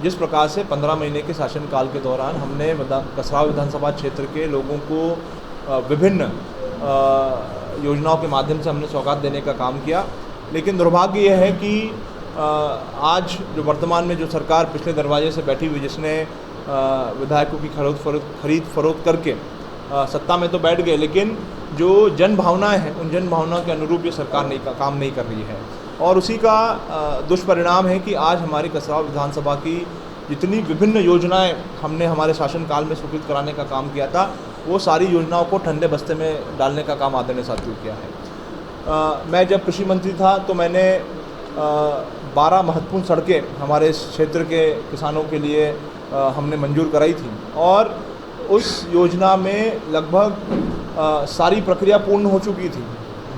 जिस प्रकार से 15 महीने के शासनकाल के दौरान हमने कसराव विधानसभा क्षेत्र के लोगों को विभिन्न योजनाओं के माध्यम से हमने सौगात देने का काम किया, लेकिन दुर्भाग्य यह है कि आज जो वर्तमान में जो सरकार पिछले दरवाजे से बैठी हुई, जिसने विधायकों की खरीद फरोख्त करके सत्ता में तो बैठ गए, लेकिन जो जन भावनाएँ हैं उन जन भावनाओं के अनुरूप ये सरकार काम नहीं कर रही है। और उसी का दुष्परिणाम है कि आज हमारी कसराव विधानसभा की जितनी विभिन्न योजनाएं हमने हमारे शासनकाल में स्वीकृत कराने का काम किया था, वो सारी योजनाओं को ठंडे बस्ते में डालने का काम आदरणीय साथियों किया है। मैं जब कृषि मंत्री था तो मैंने 12 महत्वपूर्ण सड़कें हमारे इस क्षेत्र के किसानों के लिए हमने मंजूर कराई थी, और उस योजना में लगभग सारी प्रक्रिया पूर्ण हो चुकी थी,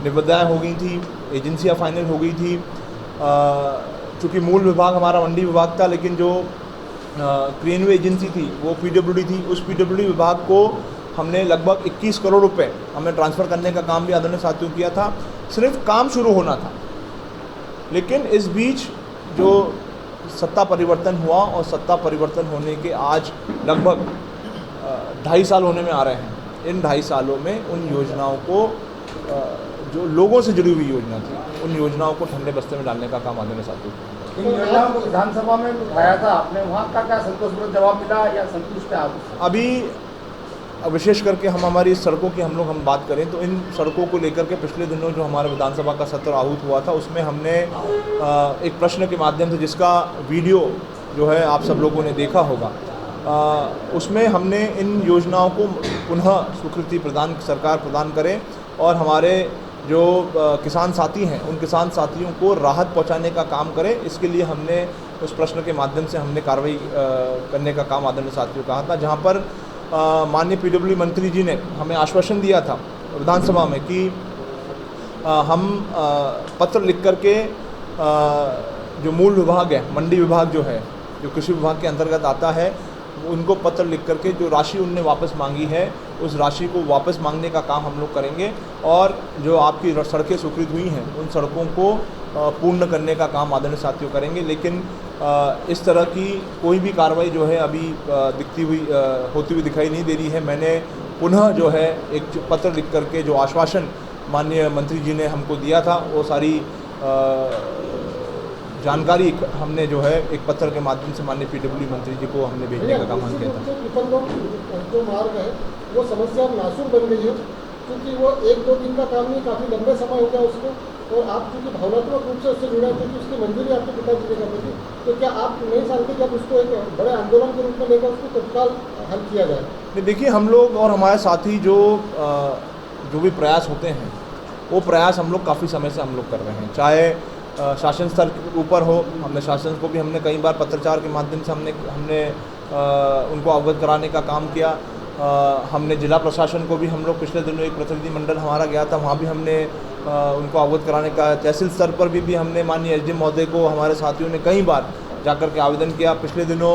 निविदाएँ हो गई थी, एजेंसियाँ फाइनल हो गई थी। चूँकि मूल विभाग हमारा मंडी विभाग था, लेकिन जो क्रियान्वयन एजेंसी थी वो पीडब्ल्यूडी थी। उस पीडब्ल्यूडी विभाग को हमने लगभग 21 करोड़ रुपए हमें ट्रांसफ़र करने का काम भी आदरणीय साथियों किया था। सिर्फ काम शुरू होना था, लेकिन इस बीच जो सत्ता परिवर्तन हुआ, और सत्ता परिवर्तन होने के आज लगभग 2.5 साल होने में आ रहे हैं। इन 2.5 सालों में उन योजनाओं को जो लोगों से जुड़ी हुई योजना थी, उन योजनाओं को ठंडे बस्ते में डालने का काम आदरणीय साथियों को। इन योजनाओं को विधानसभा में उठाया था आपने, वहाँ का क्या संतोषजनक जवाब मिला या संतुष्ट है आप? अभी विशेष करके हमारी सड़कों की हम बात करें तो इन सड़कों को लेकर के पिछले दिनों जो हमारे विधानसभा का सत्र आहूत हुआ था, उसमें हमने एक प्रश्न के माध्यम से, जिसका वीडियो जो है आप सब लोगों ने देखा होगा, उसमें हमने इन योजनाओं को पुनः स्वीकृति सरकार प्रदान करे, और हमारे जो किसान साथी हैं उन किसान साथियों को राहत पहुंचाने का काम करें। इसके लिए हमने उस प्रश्न के माध्यम से हमने कार्रवाई करने का काम आदरणीय साथियों कहा था, जहां पर माननीय पीडब्ल्यू मंत्री जी ने हमें आश्वासन दिया था विधानसभा में कि हम पत्र लिख करके जो मूल विभाग है, मंडी विभाग जो है, जो कृषि विभाग के अंतर्गत आता है, उनको पत्र लिख करके जो राशि उनने वापस मांगी है, उस राशि को वापस मांगने का काम हम लोग करेंगे, और जो आपकी सड़कें स्वीकृत हुई हैं उन सड़कों को पूर्ण करने का काम आदरणीय साथियों करेंगे। लेकिन इस तरह की कोई भी कार्रवाई जो है अभी होती हुई दिखाई नहीं दे रही है। मैंने पुनः जो है एक पत्र लिख करके जो आश्वासन माननीय मंत्री जी ने हमको दिया था, वो सारी जानकारी हमने जो है एक पत्र के माध्यम से माननीय पीडब्ल्यू मंत्री जी को हमने भेजने का काम किया था। जो मार्ग है वो समस्या नासूर बन गई है, क्योंकि वो 1-2 दिन का काम नहीं, काफ़ी लंबे समय हो गया उसको, और आप क्योंकि भावनात्मक रूप से उससे जुड़े हैं, क्योंकि उसकी मंजूरी आपके पिताजी ने करनी थी, तो क्या आप नहीं चाहते कि अब उसको एक बड़े आंदोलन के रूप में लेकर उसको तत्काल हल किया जाए? नहीं, देखिए, हम लोग और हमारे साथी जो भी प्रयास होते हैं, वो प्रयास हम लोग काफ़ी समय से हम लोग कर रहे हैं, चाहे शासन स्तर के ऊपर हो। हमने शासन को भी हमने कई बार पत्राचार के माध्यम से हमने उनको अवगत कराने का काम किया। हमने जिला प्रशासन को भी हम लोग पिछले दिनों एक प्रतिनिधिमंडल हमारा गया था, वहाँ भी हमने उनको अवगत कराने का, तहसील स्तर पर भी हमने माननीय एसडीएम महोदय को हमारे साथियों ने कई बार जाकर के आवेदन किया। पिछले दिनों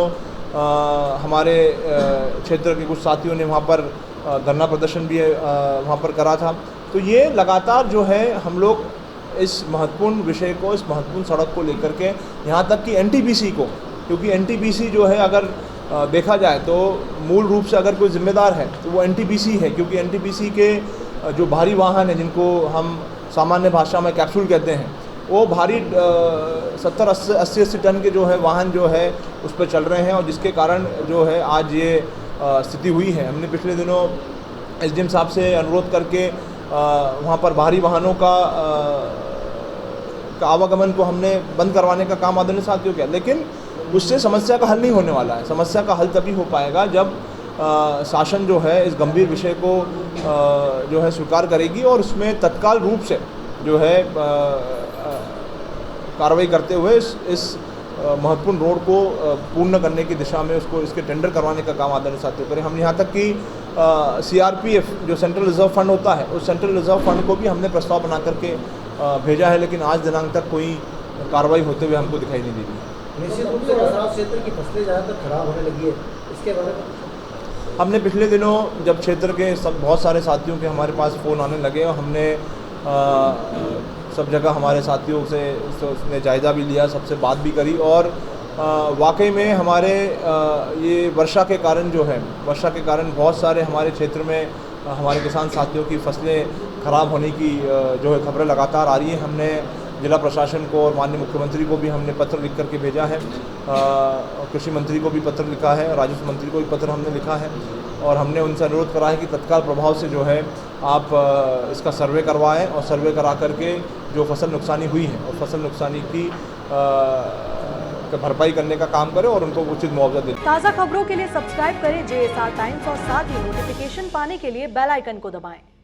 हमारे क्षेत्र के कुछ साथियों ने वहाँ पर धरना प्रदर्शन भी वहाँ पर करा था। तो ये लगातार जो है हम लोग इस महत्वपूर्ण विषय को, इस महत्वपूर्ण सड़क को लेकर के, यहाँ तक कि एनटीपीसी को, क्योंकि एनटीपीसी जो है अगर देखा जाए तो मूल रूप से अगर कोई जिम्मेदार है तो वो एनटीपीसी है, क्योंकि एनटीपीसी के जो भारी वाहन हैं, जिनको हम सामान्य भाषा में कैप्सूल कहते हैं, वो भारी 70-80 टन के जो है वाहन जो है उस पर चल रहे हैं, और जिसके कारण जो है आज ये स्थिति हुई है। हमने पिछले दिनों एसडीएम साहब से अनुरोध करके वहाँ पर भारी वाहनों का आवागमन को हमने बंद करवाने का काम आदरणीय साथियों किया, लेकिन उससे समस्या का हल नहीं होने वाला है। समस्या का हल तभी हो पाएगा जब शासन जो है इस गंभीर विषय को जो है स्वीकार करेगी, और उसमें तत्काल रूप से जो है कार्रवाई करते हुए इस महत्वपूर्ण रोड को पूर्ण करने की दिशा में इसके टेंडर करवाने का काम आदरणीय साथियों करें। हम यहाँ तक कि सीआरपीएफ जो सेंट्रल रिजर्व फंड होता है, उस सेंट्रल रिजर्व फंड को भी हमने प्रस्ताव बना करके भेजा है, लेकिन आज दिनांक तक कोई कार्रवाई होते हुए हमको दिखाई नहीं दे रही। निश्चित रूप से कसराव क्षेत्र की फसलें ज़्यादातर खराब होने लगी है, इसके बारे में हमने पिछले दिनों जब क्षेत्र के बहुत सारे साथियों के हमारे पास फ़ोन आने लगे, और हमने सब जगह हमारे साथियों से उसने जायज़ा भी लिया, सबसे बात भी करी, और वाकई में हमारे ये वर्षा के कारण जो है, वर्षा के कारण बहुत सारे हमारे क्षेत्र में हमारे किसान साथियों की फसलें ख़राब होने की जो है खबरें लगातार आ रही हैं। हमने जिला प्रशासन को और माननीय मुख्यमंत्री को भी हमने पत्र लिख करके भेजा है, कृषि मंत्री को भी पत्र लिखा है, राजस्व मंत्री को भी पत्र हमने लिखा है और हमने उनसे अनुरोध करा है कि तत्काल प्रभाव से जो है आप इसका सर्वे करवाएं और सर्वे करा करके जो फसल नुकसानी हुई है और फसल नुकसानी की भरपाई करने का काम करें और उनको उचित मुआवजा दें। ताज़ा खबरों के लिए सब्सक्राइब करें JSR टाइम्स और साथ ही नोटिफिकेशन पाने के लिए बेल आइकन को दबाएं।